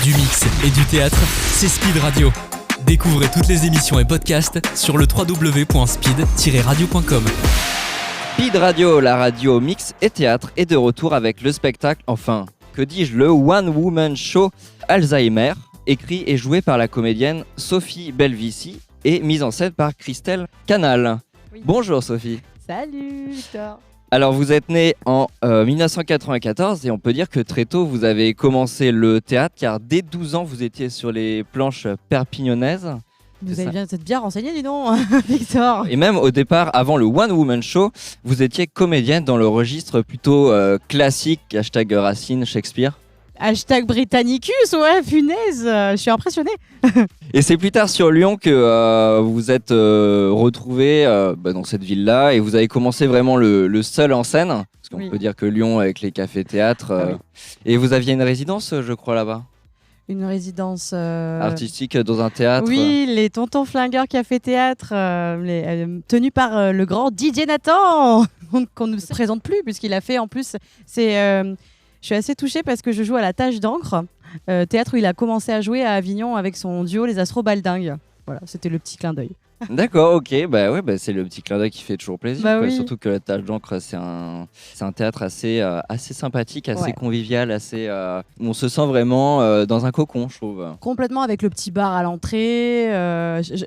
Du mix et du théâtre, c'est Speed Radio. Découvrez toutes les émissions et podcasts sur le www.speed-radio.com. Speed Radio, la radio mix et théâtre, est de retour avec le spectacle, le One Woman Show Alzheimer, écrit et joué par la comédienne Sophie Belvici et mise en scène par Christelle Canal. Oui. Bonjour Sophie. Salut Victor. Alors vous êtes née en 1994 et on peut dire que très tôt vous avez commencé le théâtre car dès 12 ans vous étiez sur les planches perpignanaises. Vous êtes bien renseigné, dis donc, Victor. Et même au départ, avant le One Woman Show, vous étiez comédienne dans le registre plutôt classique, hashtag Racine, Shakespeare. Hashtag Britannicus, ouais, punaise, je suis impressionnée. Et c'est plus tard sur Lyon que vous êtes retrouvée dans cette ville-là et vous avez commencé vraiment le seul en scène. Parce qu'on peut dire que Lyon, avec les cafés-théâtres. Oui. Et vous aviez une résidence, je crois, là-bas. Une résidence artistique dans un théâtre. Oui, les Tontons Flingueurs Café-Théâtre, tenus par le grand DJ Nathan, qu'on ne se présente plus, puisqu'il a fait en plus. Je suis assez touchée parce que je joue à la Tâche d'encre, théâtre où il a commencé à jouer à Avignon avec son duo Les Astrobaldingues. Voilà, c'était le petit clin d'œil. D'accord, ok, c'est le petit clin d'œil qui fait toujours plaisir. Oui. Surtout que la Tâche d'encre, c'est un théâtre assez sympathique, assez convivial, on se sent vraiment dans un cocon, je trouve. Complètement, avec le petit bar à l'entrée,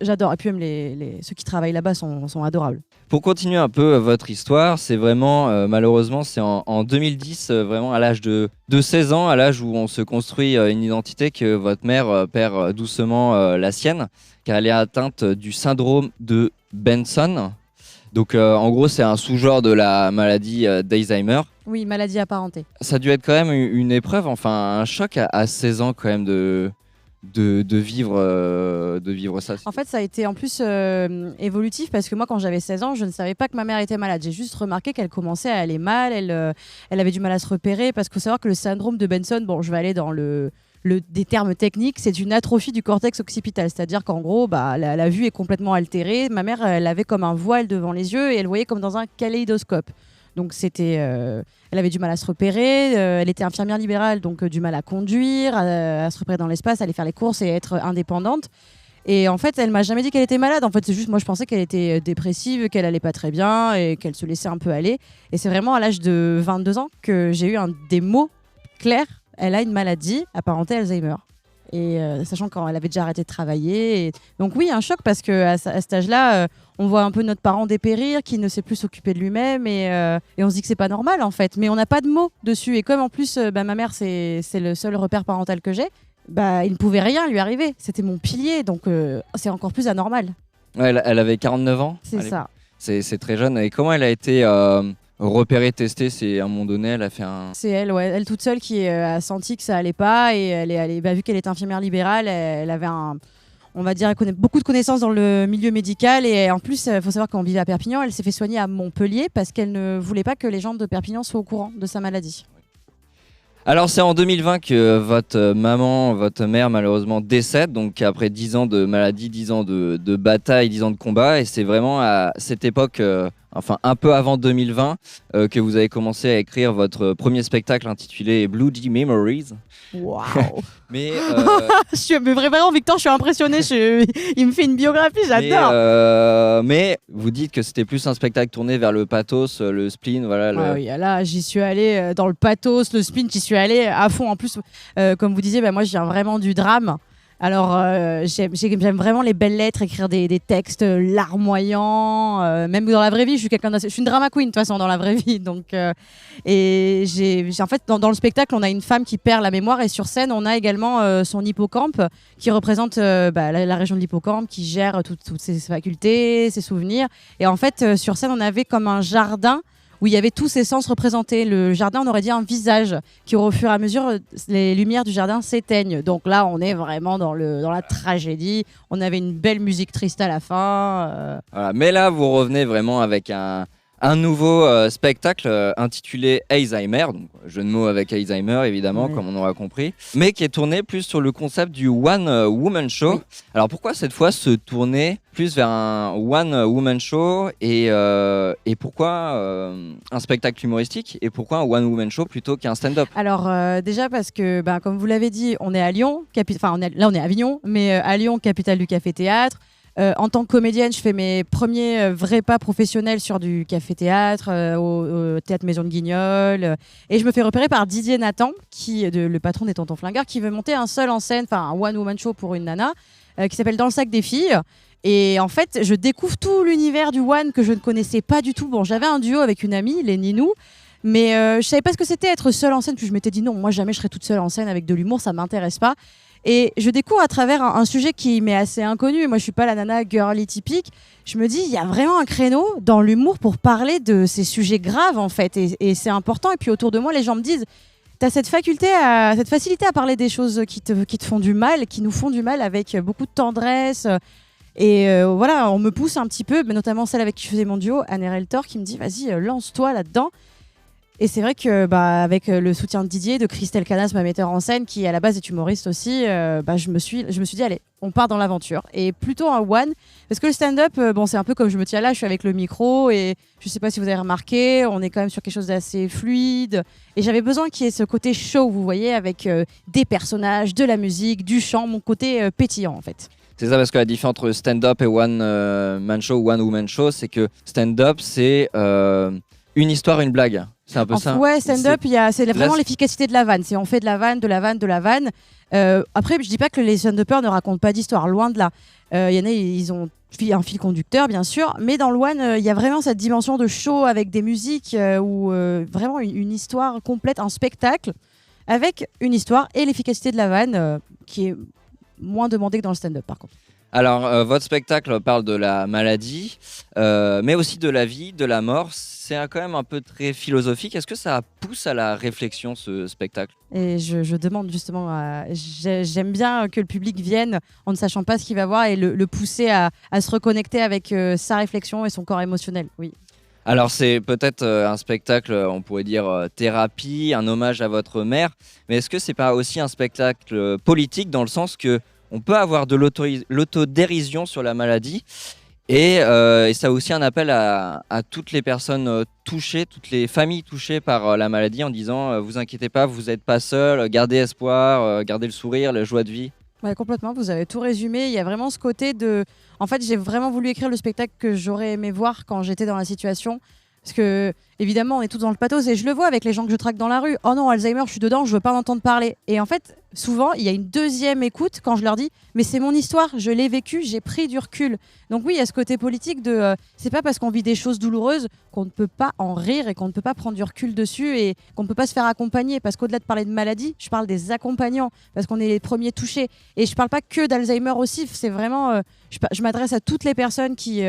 j'adore. Et puis même ceux qui travaillent là-bas sont adorables. Pour continuer un peu votre histoire, c'est vraiment, malheureusement, c'est en 2010, vraiment à l'âge de 16 ans, à l'âge où on se construit une identité, que votre mère perd doucement la sienne, car elle est atteinte du syndrome de Benson. Donc en gros, c'est un sous-genre de la maladie d'Alzheimer. Oui, maladie apparentée. Ça a dû être quand même une épreuve, un choc à 16 ans quand même de vivre ça. En fait, ça a été en plus évolutif parce que moi, quand j'avais 16 ans, je ne savais pas que ma mère était malade. J'ai juste remarqué qu'elle commençait à aller mal, elle avait du mal à se repérer parce qu'il faut savoir que le syndrome de Benson, je vais aller dans des termes techniques, c'est une atrophie du cortex occipital, c'est-à-dire qu'en gros, la vue est complètement altérée. Ma mère, elle avait comme un voile devant les yeux et elle voyait comme dans un kaléidoscope. Donc elle avait du mal à se repérer, elle était infirmière libérale, donc du mal à conduire, à se repérer dans l'espace, aller faire les courses et être indépendante. Et en fait, elle m'a jamais dit qu'elle était malade. En fait, c'est juste moi, je pensais qu'elle était dépressive, qu'elle allait pas très bien et qu'elle se laissait un peu aller. Et c'est vraiment à l'âge de 22 ans que j'ai eu des mots clairs. Elle a une maladie apparentée à Alzheimer. Et sachant qu'elle avait déjà arrêté de travailler. Donc oui, un choc parce qu'à cet âge-là, on voit un peu notre parent dépérir, qui ne sait plus s'occuper de lui-même et on se dit que c'est pas normal en fait. Mais on n'a pas de mots dessus. Et comme en plus, ma mère, c'est le seul repère parental que j'ai, il ne pouvait rien lui arriver. C'était mon pilier, donc c'est encore plus anormal. Ouais, elle avait 49 ans. C'est ça. C'est très jeune. Et comment elle a été repérée, testée? C'est à un moment donné, elle a fait un... C'est elle, ouais. Elle toute seule qui a senti que ça allait pas et elle est allée, vu qu'elle est infirmière libérale, elle avait on va dire, elle connaît beaucoup de connaissances dans le milieu médical et en plus, il faut savoir qu'on vivait à Perpignan, elle s'est fait soigner à Montpellier parce qu'elle ne voulait pas que les gens de Perpignan soient au courant de sa maladie. Alors c'est en 2020 que votre mère malheureusement décède, donc après 10 ans de maladie, 10 ans de bataille, 10 ans de combat, et c'est vraiment à cette époque, un peu avant 2020, que vous avez commencé à écrire votre premier spectacle intitulé Bloody Memories. Waouh. Mais vraiment, Victor, je suis impressionné. Il me fait une biographie, j'adore. Mais vous dites que c'était plus un spectacle tourné vers le pathos, le spleen, voilà. Oui, là, j'y suis allée dans le pathos, le spleen, j'y suis allée à fond. En plus, comme vous disiez, moi, je viens vraiment du drame. Alors, j'aime vraiment les belles lettres, écrire des textes larmoyants. Même dans la vraie vie, je suis une drama queen de toute façon dans la vraie vie. Donc, et en fait, dans le spectacle, on a une femme qui perd la mémoire et sur scène, on a également son hippocampe qui représente la région de l'hippocampe, qui gère toutes ses facultés, ses souvenirs. Et en fait, sur scène, on avait comme un jardin où il y avait tous ces sens représentés. Le jardin, on aurait dit un visage qui, au fur et à mesure, les lumières du jardin s'éteignent. Donc là, on est vraiment dans la tragédie. On avait une belle musique triste à la fin. Voilà. Mais là, vous revenez vraiment avec un un nouveau spectacle intitulé Alzheimer, donc jeu de mots avec Alzheimer évidemment, Oui. comme on aura compris, mais qui est tourné plus sur le concept du One Woman Show. Oui. Alors pourquoi cette fois se tourner plus vers un One Woman Show et pourquoi un spectacle humoristique et pourquoi un One Woman Show plutôt qu'un stand-up? Alors déjà parce que, comme vous l'avez dit, on est à Lyon, là on est à Avignon, mais à Lyon, capitale du café-théâtre. En tant que comédienne, je fais mes premiers vrais pas professionnels sur du café-théâtre, au Théâtre Maison de Guignol. Et je me fais repérer par Didier Nathan, le patron des Tontons Flingueurs, qui veut monter un seul en scène, un one-woman show pour une nana, qui s'appelle Dans le sac des filles. Et en fait, je découvre tout l'univers du one que je ne connaissais pas du tout. Bon, j'avais un duo avec une amie, les Ninou, mais je savais pas ce que c'était être seule en scène. Puis je m'étais dit non, moi jamais je serai toute seule en scène avec de l'humour, ça m'intéresse pas. Et je découvre à travers un sujet qui m'est assez inconnu. Moi, je suis pas la nana girly typique. Je me dis, il y a vraiment un créneau dans l'humour pour parler de ces sujets graves, en fait. Et c'est important. Et puis autour de moi, les gens me disent, t'as cette facilité à parler des choses qui te font du mal, qui nous font du mal, avec beaucoup de tendresse. Et voilà, on me pousse un petit peu, mais notamment celle avec qui je faisais mon duo, Anne Reltor, qui me dit, vas-y, lance-toi là-dedans. Et c'est vrai que avec le soutien de Didier, de Christelle Canas, ma metteur en scène, qui à la base est humoriste aussi, je me suis dit allez, on part dans l'aventure. Et plutôt un one, parce que le stand-up, c'est un peu comme je me tiens là, je suis avec le micro et je sais pas si vous avez remarqué, on est quand même sur quelque chose d'assez fluide. Et j'avais besoin qu'il y ait ce côté show, vous voyez, avec des personnages, de la musique, du chant, mon côté pétillant en fait. C'est ça, parce que la différence entre stand-up et one man show ou one woman show, c'est que stand-up, c'est une histoire, une blague. C'est un peu ça. Ouais, stand-up, c'est vraiment l'efficacité de la vanne. On fait de la vanne, de la vanne, de la vanne. Après, je dis pas que les stand-uppers ne racontent pas d'histoire, loin de là. Il y en a, ils ont un fil conducteur, bien sûr, mais dans le one, il y a vraiment cette dimension de show avec des musiques ou vraiment une histoire complète, un spectacle avec une histoire et l'efficacité de la vanne qui est moins demandée que dans le stand-up, par contre. Alors, votre spectacle parle de la maladie, mais aussi de la vie, de la mort. C'est quand même un peu très philosophique. Est-ce que ça pousse à la réflexion, ce spectacle? Et je demande justement, j'aime bien que le public vienne en ne sachant pas ce qu'il va voir et le pousser à se reconnecter avec sa réflexion et son corps émotionnel, oui. Alors, c'est peut-être un spectacle, on pourrait dire thérapie, un hommage à votre mère, mais est-ce que c'est pas aussi un spectacle politique dans le sens que on peut avoir de l'autodérision sur la maladie et ça a aussi un appel à toutes les personnes touchées, toutes les familles touchées par la maladie en disant vous inquiétez pas, vous n'êtes pas seul, gardez espoir, gardez le sourire, la joie de vie. Ouais, complètement, vous avez tout résumé. Il y a vraiment ce côté de... En fait, j'ai vraiment voulu écrire le spectacle que j'aurais aimé voir quand j'étais dans la situation. Parce que, évidemment, on est tous dans le pathos et je le vois avec les gens que je traque dans la rue. Oh non, Alzheimer, je suis dedans, je veux pas en entendre parler. Et en fait, souvent, il y a une deuxième écoute quand je leur dis mais c'est mon histoire, je l'ai vécu, j'ai pris du recul. Donc oui, il y a ce côté politique de c'est pas parce qu'on vit des choses douloureuses qu'on ne peut pas en rire et qu'on ne peut pas prendre du recul dessus et qu'on ne peut pas se faire accompagner. Parce qu'au-delà de parler de maladie, je parle des accompagnants parce qu'on est les premiers touchés. Et je parle pas que d'Alzheimer aussi, c'est vraiment je m'adresse à toutes les personnes qui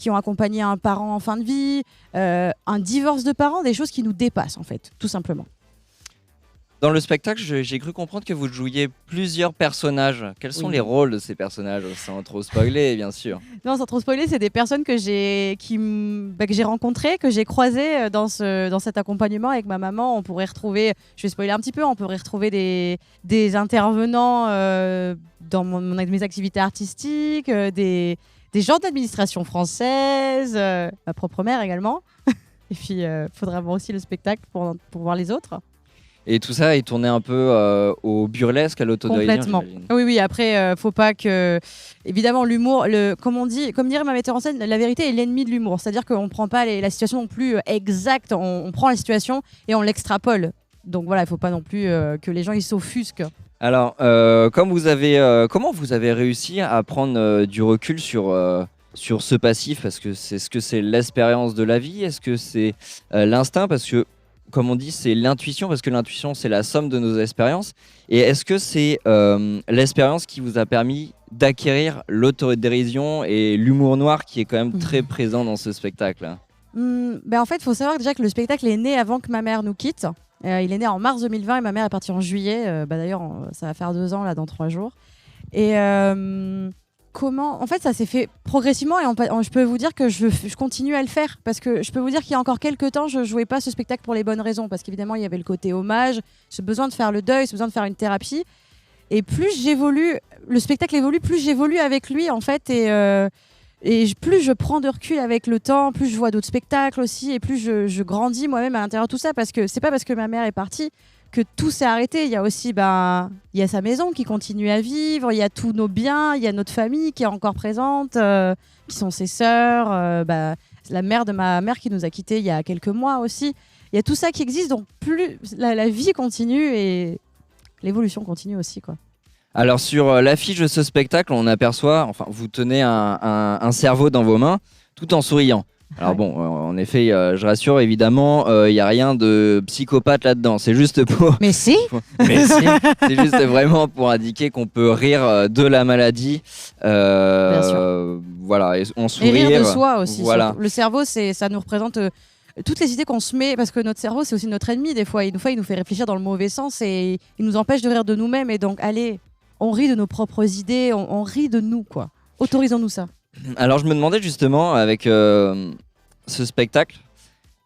ont accompagné un parent en fin de vie, un divorce de parents, des choses qui nous dépassent en fait, tout simplement. Dans le spectacle, j'ai cru comprendre que vous jouiez plusieurs personnages. Quels sont les rôles de ces personnages, sans trop spoiler, bien sûr? Non, sans trop spoiler, c'est des personnes que j'ai rencontrées, que j'ai croisées dans cet accompagnement avec ma maman. On pourrait retrouver, je vais spoiler un petit peu, on pourrait retrouver des intervenants dans mes activités artistiques, des gens d'administration française, ma propre mère également. Et puis, il faudra voir aussi le spectacle pour voir les autres. Et tout ça est tourné un peu au burlesque, à l'autodérision. Complètement. Oui. Après, faut pas que. Évidemment, l'humour, comme dirait ma metteur en scène, la vérité est l'ennemi de l'humour. C'est-à-dire qu'on ne prend pas la situation non plus exacte. On prend la situation et on l'extrapole. Donc voilà, il ne faut pas non plus que les gens ils s'offusquent. Alors, comment vous avez réussi à prendre du recul sur ce passif? Parce que c'est l'expérience de la vie? Est-ce que c'est l'instinct? Parce que comme on dit, c'est l'intuition, parce que l'intuition, c'est la somme de nos expériences. Et est-ce que c'est l'expérience qui vous a permis d'acquérir l'autodérision et l'humour noir qui est quand même très présent dans ce spectacle? En fait, il faut savoir déjà que le spectacle est né avant que ma mère nous quitte. Il est né en mars 2020 et ma mère est partie en juillet. D'ailleurs, ça va faire 2 ans là, dans 3 jours. Et Comment ? En fait, ça s'est fait progressivement et je peux vous dire que je continue à le faire parce que je peux vous dire qu'il y a encore quelques temps, je jouais pas ce spectacle pour les bonnes raisons parce qu'évidemment, il y avait le côté hommage, j'ai besoin de faire le deuil, j'ai besoin de faire une thérapie et plus j'évolue, le spectacle évolue, plus j'évolue avec lui en fait et plus je prends de recul avec le temps, plus je vois d'autres spectacles aussi et plus je grandis moi-même à l'intérieur de tout ça parce que c'est pas parce que ma mère est partie que tout s'est arrêté. Il y a aussi il y a sa maison qui continue à vivre, il y a tous nos biens, il y a notre famille qui est encore présente, qui sont ses sœurs, la mère de ma mère qui nous a quittés il y a quelques mois aussi. Il y a tout ça qui existe, donc plus la vie continue et l'évolution continue aussi, quoi. Alors sur l'affiche de ce spectacle, on aperçoit, enfin vous tenez un cerveau dans vos mains tout en souriant. Alors bon, en effet, je rassure, évidemment, il n'y a rien de psychopathe là-dedans. C'est juste pour... Mais si Mais si, c'est juste vraiment pour indiquer qu'on peut rire de la maladie. Bien sûr. Voilà, et on Et sourire. rire de soi aussi. Voilà. Le cerveau, ça nous représente toutes les idées qu'on se met, parce que notre cerveau, c'est aussi notre ennemi des fois. Il nous fait réfléchir dans le mauvais sens et il nous empêche de rire de nous-mêmes. Et donc, allez, on rit de nos propres idées, on rit de nous, quoi. Autorisons-nous ça. Alors je me demandais justement avec ce spectacle,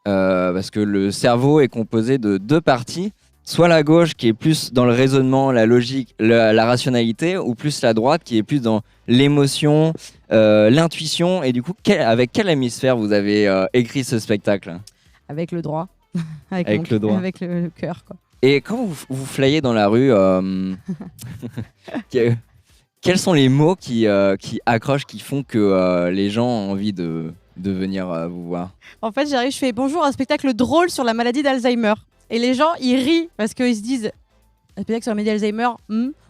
parce que le cerveau est composé de deux parties, soit la gauche qui est plus dans le raisonnement, la logique, la rationalité, ou plus la droite qui est plus dans l'émotion, l'intuition. Et du coup, avec quel hémisphère vous avez écrit ce spectacle ? Avec le droit. Avec le droit. Avec le cœur, quoi. Et quand vous flyez dans la rue, quels sont les mots qui accrochent, qui font que les gens ont envie de venir vous voir ? En fait, j'arrive, je fais bonjour, un spectacle drôle sur la maladie d'Alzheimer. Et les gens, ils rient parce qu'ils se disent un spectacle sur la maladie d'Alzheimer,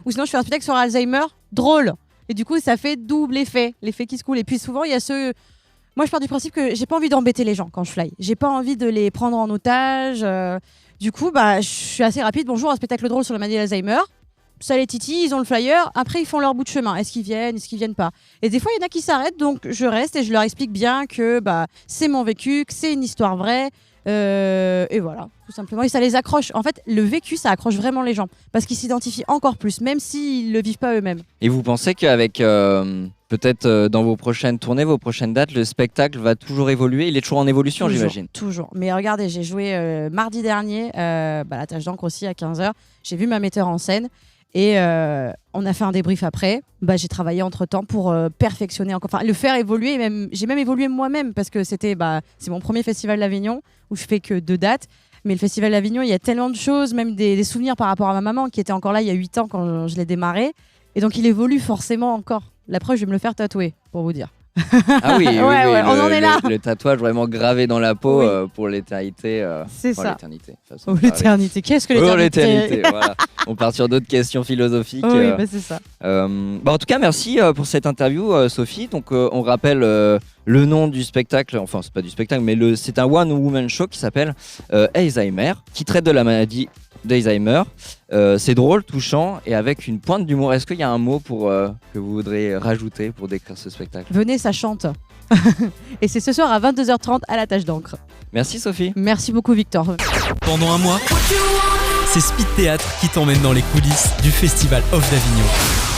ou sinon je fais un spectacle sur Alzheimer, drôle. Et du coup, ça fait double effet, l'effet qui se coule. Et puis souvent, il y a moi, je pars du principe que j'ai pas envie d'embêter les gens quand je fly. J'ai pas envie de les prendre en otage. Du coup, je suis assez rapide. Bonjour, un spectacle drôle sur la maladie d'Alzheimer. Ça les titille, ils ont le flyer. Après, ils font leur bout de chemin. Est-ce qu'ils viennent pas ? Et des fois, il y en a qui s'arrêtent. Donc, je reste et je leur explique bien que c'est mon vécu, que c'est une histoire vraie. Et voilà, tout simplement. Et ça les accroche. En fait, le vécu, ça accroche vraiment les gens. Parce qu'ils s'identifient encore plus, même s'ils le vivent pas eux-mêmes. Et vous pensez qu'avec peut-être dans vos prochaines tournées, vos prochaines dates, le spectacle va toujours évoluer ? Il est toujours en évolution, j'imagine. Toujours. Mais regardez, j'ai joué mardi dernier, la tâche d'encre aussi à 15h. J'ai vu ma metteur en scène. Et on a fait un débrief après. J'ai travaillé entre-temps pour perfectionner encore, le faire évoluer. J'ai même évolué moi-même parce que c'est mon premier festival d'Avignon où je fais que 2 dates. Mais le festival d'Avignon, il y a tellement de choses, même des souvenirs par rapport à ma maman qui était encore là il y a 8 ans quand je l'ai démarré. Et donc il évolue forcément encore. La preuve, je vais me le faire tatouer, pour vous dire. Ah oui, ouais, on en est là. Le tatouage vraiment gravé dans la peau Oui. pour l'éternité. C'est ça. L'éternité. De toute façon, Oh, l'éternité. Qu'est-ce que l'éternité ? l'éternité, voilà. On part sur d'autres questions philosophiques. Oui, c'est ça. En tout cas, merci pour cette interview, Sophie. Donc, on rappelle le nom du spectacle. Enfin, c'est pas du spectacle, mais c'est un one-woman show qui s'appelle Alzheimer, qui traite de la maladie d'Alzheimer. C'est drôle, touchant et avec une pointe d'humour. Est-ce qu'il y a un mot que vous voudrez rajouter pour décrire ce spectacle ? Venez, ça chante. Et c'est ce soir à 22h30 à la tâche d'encre. Merci Sophie. Merci beaucoup Victor. Pendant un mois, c'est Speed Théâtre qui t'emmène dans les coulisses du Festival Off d'Avignon.